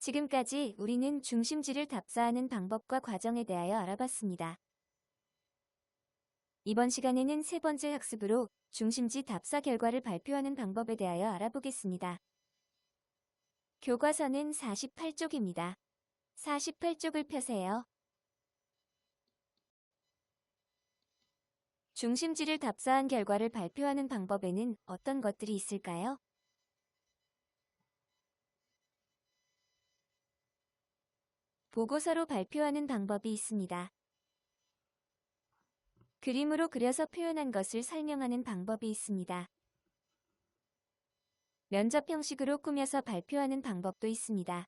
지금까지 우리는 중심지를 답사하는 방법과 과정에 대하여 알아봤습니다. 이번 시간에는 세 번째 학습으로 중심지 답사 결과를 발표하는 방법에 대하여 알아보겠습니다. 교과서는 48쪽입니다. 48쪽을 펴세요. 중심지를 답사한 결과를 발표하는 방법에는 어떤 것들이 있을까요? 보고서로 발표하는 방법이 있습니다. 그림으로 그려서 표현한 것을 설명하는 방법이 있습니다. 면접 형식으로 꾸며서 발표하는 방법도 있습니다.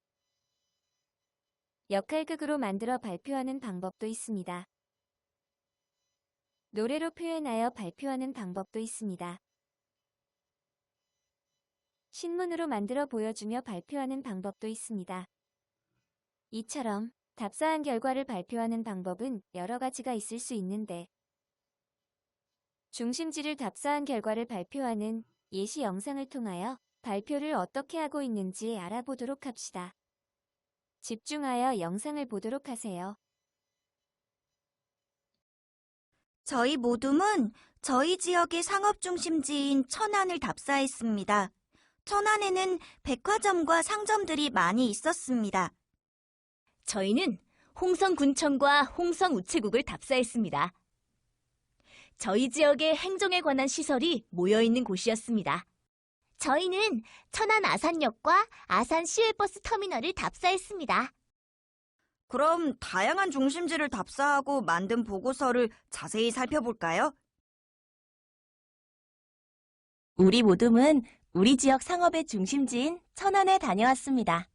역할극으로 만들어 발표하는 방법도 있습니다. 노래로 표현하여 발표하는 방법도 있습니다. 신문으로 만들어 보여주며 발표하는 방법도 있습니다. 이처럼 답사한 결과를 발표하는 방법은 여러 가지가 있을 수 있는데 중심지를 답사한 결과를 발표하는 예시 영상을 통하여 발표를 어떻게 하고 있는지 알아보도록 합시다. 집중하여 영상을 보도록 하세요. 저희 모둠은 저희 지역의 상업중심지인 천안을 답사했습니다. 천안에는 백화점과 상점들이 많이 있었습니다. 저희는 홍성군청과 홍성우체국을 답사했습니다. 저희 지역의 행정에 관한 시설이 모여있는 곳이었습니다. 저희는 천안 아산역과 아산 시외버스 터미널을 답사했습니다. 그럼 다양한 중심지를 답사하고 만든 보고서를 자세히 살펴볼까요? 우리 모둠은 우리 지역 상업의 중심지인 천안에 다녀왔습니다.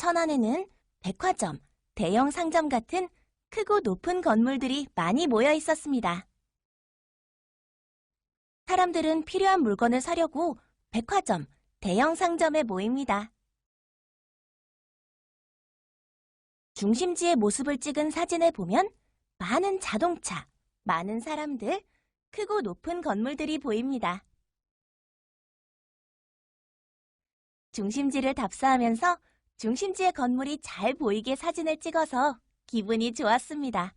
천안에는 백화점, 대형 상점 같은 크고 높은 건물들이 많이 모여 있었습니다. 사람들은 필요한 물건을 사려고 백화점, 대형 상점에 모입니다. 중심지의 모습을 찍은 사진을 보면 많은 자동차, 많은 사람들, 크고 높은 건물들이 보입니다. 중심지를 답사하면서 중심지의 건물이 잘 보이게 사진을 찍어서 기분이 좋았습니다.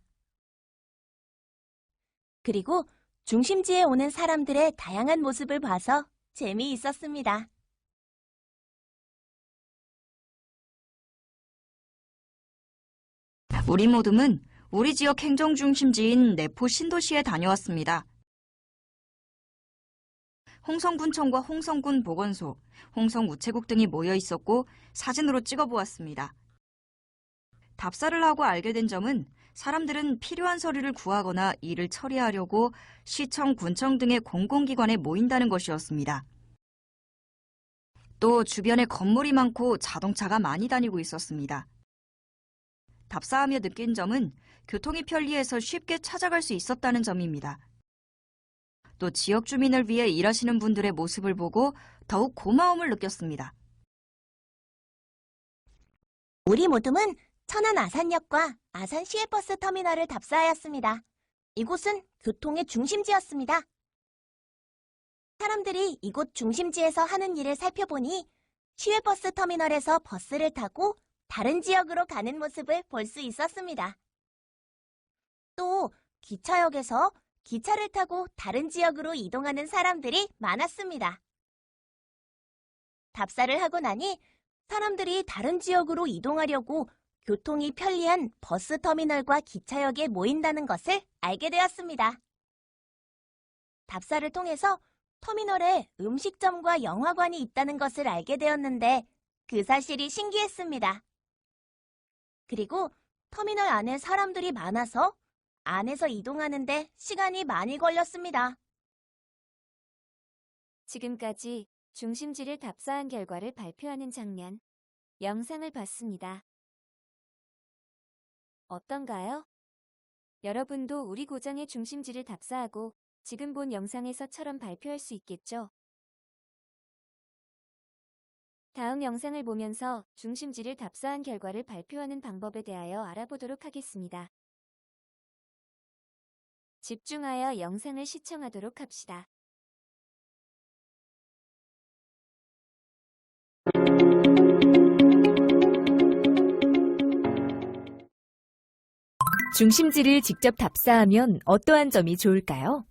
그리고 중심지에 오는 사람들의 다양한 모습을 봐서 재미있었습니다. 우리 모둠은 우리 지역 행정중심지인 내포 신도시에 다녀왔습니다. 홍성군청과 홍성군 보건소, 홍성우체국 등이 모여 있었고 사진으로 찍어보았습니다. 답사를 하고 알게 된 점은 사람들은 필요한 서류를 구하거나 일을 처리하려고 시청, 군청 등의 공공기관에 모인다는 것이었습니다. 또 주변에 건물이 많고 자동차가 많이 다니고 있었습니다. 답사하며 느낀 점은 교통이 편리해서 쉽게 찾아갈 수 있었다는 점입니다. 또 지역 주민을 위해 일하시는 분들의 모습을 보고 더욱 고마움을 느꼈습니다. 우리 모둠은 천안 아산역과 아산 시외버스 터미널을 답사하였습니다. 이곳은 교통의 중심지였습니다. 사람들이 이곳 중심지에서 하는 일을 살펴보니 시외버스 터미널에서 버스를 타고 다른 지역으로 가는 모습을 볼 수 있었습니다. 또 기차역에서 기차를 타고 다른 지역으로 이동하는 사람들이 많았습니다. 답사를 하고 나니 사람들이 다른 지역으로 이동하려고 교통이 편리한 버스터미널과 기차역에 모인다는 것을 알게 되었습니다. 답사를 통해서 터미널에 음식점과 영화관이 있다는 것을 알게 되었는데 그 사실이 신기했습니다. 그리고 터미널 안에 사람들이 많아서 안에서 이동하는데 시간이 많이 걸렸습니다. 지금까지 중심지를 답사한 결과를 발표하는 장면, 영상을 봤습니다. 어떤가요? 여러분도 우리 고장의 중심지를 답사하고 지금 본 영상에서처럼 발표할 수 있겠죠? 다음 영상을 보면서 중심지를 답사한 결과를 발표하는 방법에 대하여 알아보도록 하겠습니다. 집중하여 영상을 시청하도록 합시다. 중심지를 직접 답사하면 어떠한 점이 좋을까요?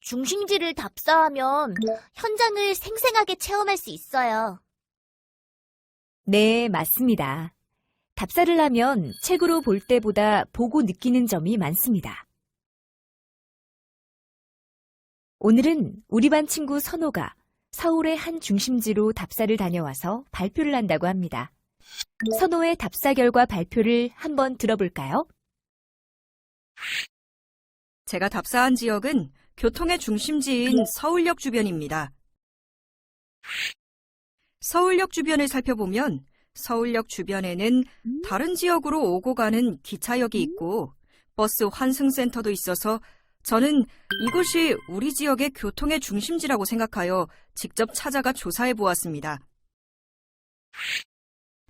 중심지를 답사하면 현장을 생생하게 체험할 수 있어요. 네, 맞습니다. 답사를 하면 책으로 볼 때보다 보고 느끼는 점이 많습니다. 오늘은 우리 반 친구 선호가 서울의 한 중심지로 답사를 다녀와서 발표를 한다고 합니다. 선호의 답사 결과 발표를 한번 들어볼까요? 제가 답사한 지역은 교통의 중심지인 서울역 주변입니다. 서울역 주변을 살펴보면 서울역 주변에는 다른 지역으로 오고 가는 기차역이 있고 버스 환승센터도 있어서 저는 이곳이 우리 지역의 교통의 중심지라고 생각하여 직접 찾아가 조사해 보았습니다.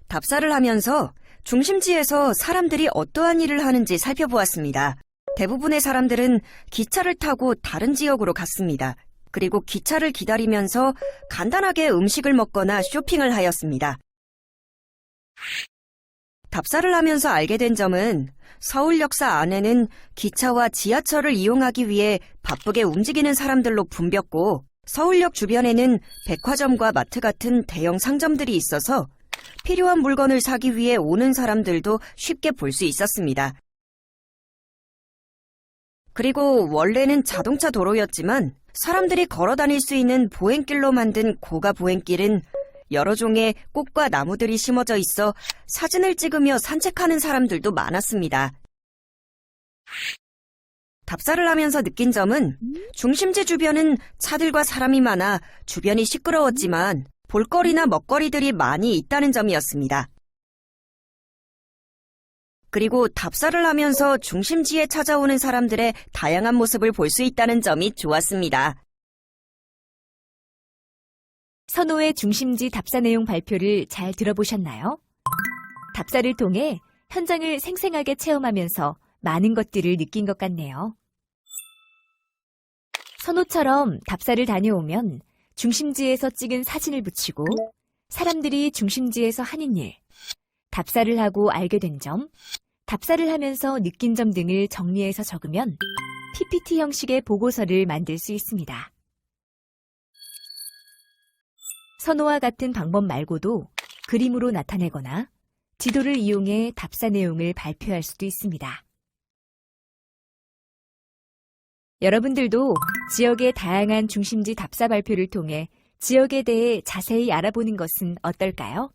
답사를 하면서 중심지에서 사람들이 어떠한 일을 하는지 살펴보았습니다. 대부분의 사람들은 기차를 타고 다른 지역으로 갔습니다. 그리고 기차를 기다리면서 간단하게 음식을 먹거나 쇼핑을 하였습니다. 답사를 하면서 알게 된 점은 서울역사 안에는 기차와 지하철을 이용하기 위해 바쁘게 움직이는 사람들로 붐볐고 서울역 주변에는 백화점과 마트 같은 대형 상점들이 있어서 필요한 물건을 사기 위해 오는 사람들도 쉽게 볼 수 있었습니다. 그리고 원래는 자동차 도로였지만 사람들이 걸어 다닐 수 있는 보행길로 만든 고가 보행길은 여러 종의 꽃과 나무들이 심어져 있어 사진을 찍으며 산책하는 사람들도 많았습니다. 답사를 하면서 느낀 점은 중심지 주변은 차들과 사람이 많아 주변이 시끄러웠지만 볼거리나 먹거리들이 많이 있다는 점이었습니다. 그리고 답사를 하면서 중심지에 찾아오는 사람들의 다양한 모습을 볼 수 있다는 점이 좋았습니다. 선호의 중심지 답사 내용 발표를 잘 들어보셨나요? 답사를 통해 현장을 생생하게 체험하면서 많은 것들을 느낀 것 같네요. 선호처럼 답사를 다녀오면 중심지에서 찍은 사진을 붙이고 사람들이 중심지에서 하는 일, 답사를 하고 알게 된 점, 답사를 하면서 느낀 점 등을 정리해서 적으면 PPT 형식의 보고서를 만들 수 있습니다. 선호와 같은 방법 말고도 그림으로 나타내거나 지도를 이용해 답사 내용을 발표할 수도 있습니다. 여러분들도 지역의 다양한 중심지 답사 발표를 통해 지역에 대해 자세히 알아보는 것은 어떨까요?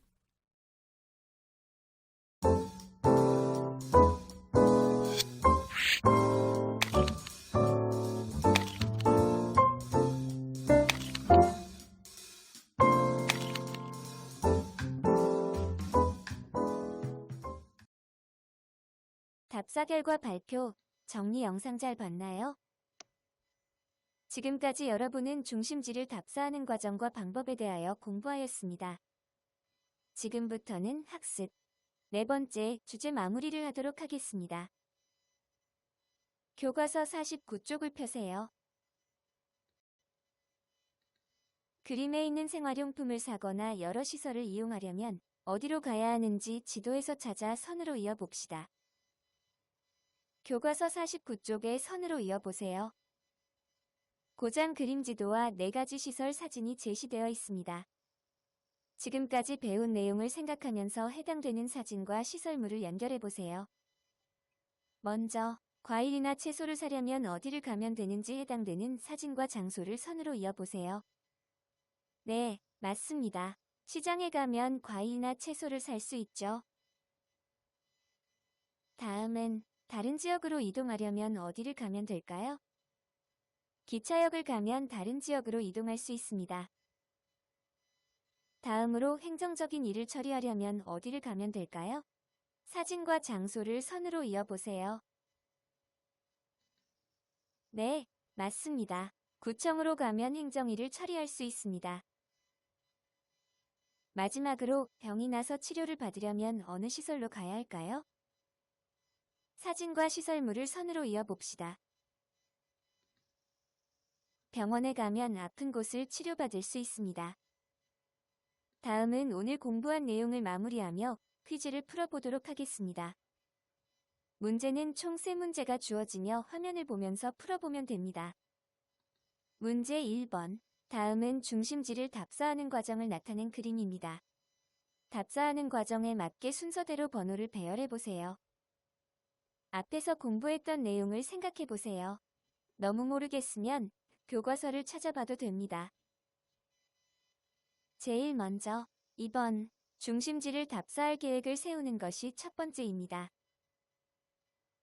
답사 결과 발표, 정리 영상 잘 봤나요? 지금까지 여러분은 중심지를 답사하는 과정과 방법에 대하여 공부하였습니다. 지금부터는 학습, 네 번째 주제 마무리를 하도록 하겠습니다. 교과서 49쪽을 펴세요. 그림에 있는 생활용품을 사거나 여러 시설을 이용하려면 어디로 가야 하는지 지도에서 찾아 선으로 이어봅시다. 교과서 49쪽에 선으로 이어보세요. 고장 그림 지도와 4가지 시설 사진이 제시되어 있습니다. 지금까지 배운 내용을 생각하면서 해당되는 사진과 시설물을 연결해보세요. 먼저, 과일이나 채소를 사려면 어디를 가면 되는지 해당되는 사진과 장소를 선으로 이어보세요. 네, 맞습니다. 시장에 가면 과일이나 채소를 살 수 있죠. 다음은 다른 지역으로 이동하려면 어디를 가면 될까요? 기차역을 가면 다른 지역으로 이동할 수 있습니다. 다음으로 행정적인 일을 처리하려면 어디를 가면 될까요? 사진과 장소를 선으로 이어보세요. 네, 맞습니다. 구청으로 가면 행정일을 처리할 수 있습니다. 마지막으로 병이 나서 치료를 받으려면 어느 시설로 가야 할까요? 사진과 시설물을 선으로 이어봅시다. 병원에 가면 아픈 곳을 치료받을 수 있습니다. 다음은 오늘 공부한 내용을 마무리하며 퀴즈를 풀어보도록 하겠습니다. 문제는 총 3문제가 주어지며 화면을 보면서 풀어보면 됩니다. 문제 1번. 다음은 중심지를 답사하는 과정을 나타낸 그림입니다. 답사하는 과정에 맞게 순서대로 번호를 배열해보세요. 앞에서 공부했던 내용을 생각해보세요. 너무 모르겠으면 교과서를 찾아봐도 됩니다. 제일 먼저 2번. 중심지를 답사할 계획을 세우는 것이 첫 번째입니다.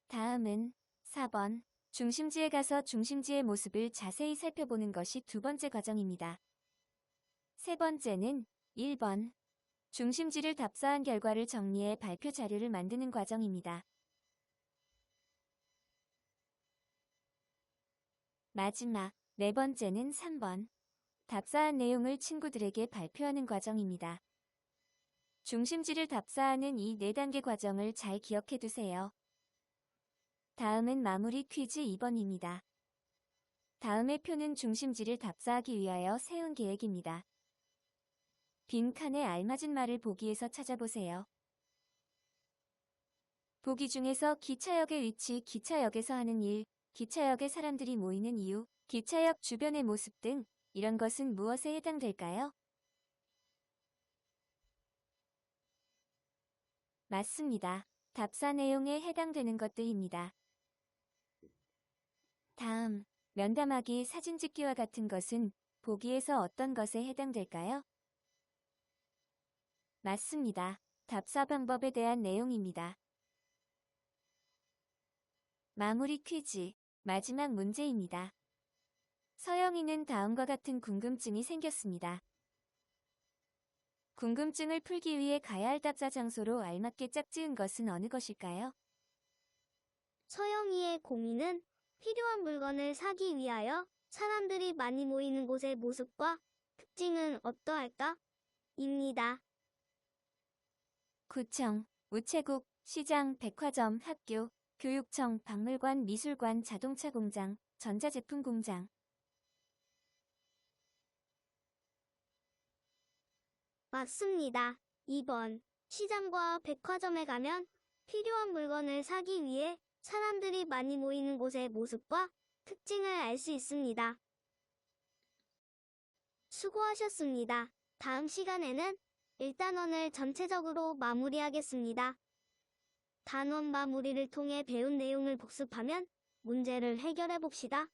다음은 4번. 중심지에 가서 중심지의 모습을 자세히 살펴보는 것이 두 번째 과정입니다. 세 번째는 1번. 중심지를 답사한 결과를 정리해 발표 자료를 만드는 과정입니다. 마지막, 네 번째는 3번. 답사한 내용을 친구들에게 발표하는 과정입니다. 중심지를 답사하는 이 4단계 과정을 잘 기억해 두세요. 다음은 마무리 퀴즈 2번입니다. 다음의 표는 중심지를 답사하기 위하여 세운 계획입니다. 빈 칸에 알맞은 말을 보기에서 찾아보세요. 보기 중에서 기차역의 위치, 기차역에서 하는 일, 기차역에 사람들이 모이는 이유, 기차역 주변의 모습 등 이런 것은 무엇에 해당될까요? 맞습니다. 답사 내용에 해당되는 것들입니다. 다음, 면담하기, 사진 찍기와 같은 것은 보기에서 어떤 것에 해당될까요? 맞습니다. 답사 방법에 대한 내용입니다. 마무리 퀴즈, 마지막 문제입니다. 서영이는 다음과 같은 궁금증이 생겼습니다. 궁금증을 풀기 위해 가야 할 답사 장소로 알맞게 짝지은 것은 어느 것일까요? 서영이의 고민은 필요한 물건을 사기 위하여 사람들이 많이 모이는 곳의 모습과 특징은 어떠할까? 입니다. 구청, 우체국, 시장, 백화점, 학교, 교육청, 박물관, 미술관, 자동차 공장, 전자제품 공장. 맞습니다. 2번. 시장과 백화점에 가면 필요한 물건을 사기 위해 사람들이 많이 모이는 곳의 모습과 특징을 알 수 있습니다. 수고하셨습니다. 다음 시간에는 1단원을 전체적으로 마무리하겠습니다. 단원 마무리를 통해 배운 내용을 복습하면 문제를 해결해 봅시다.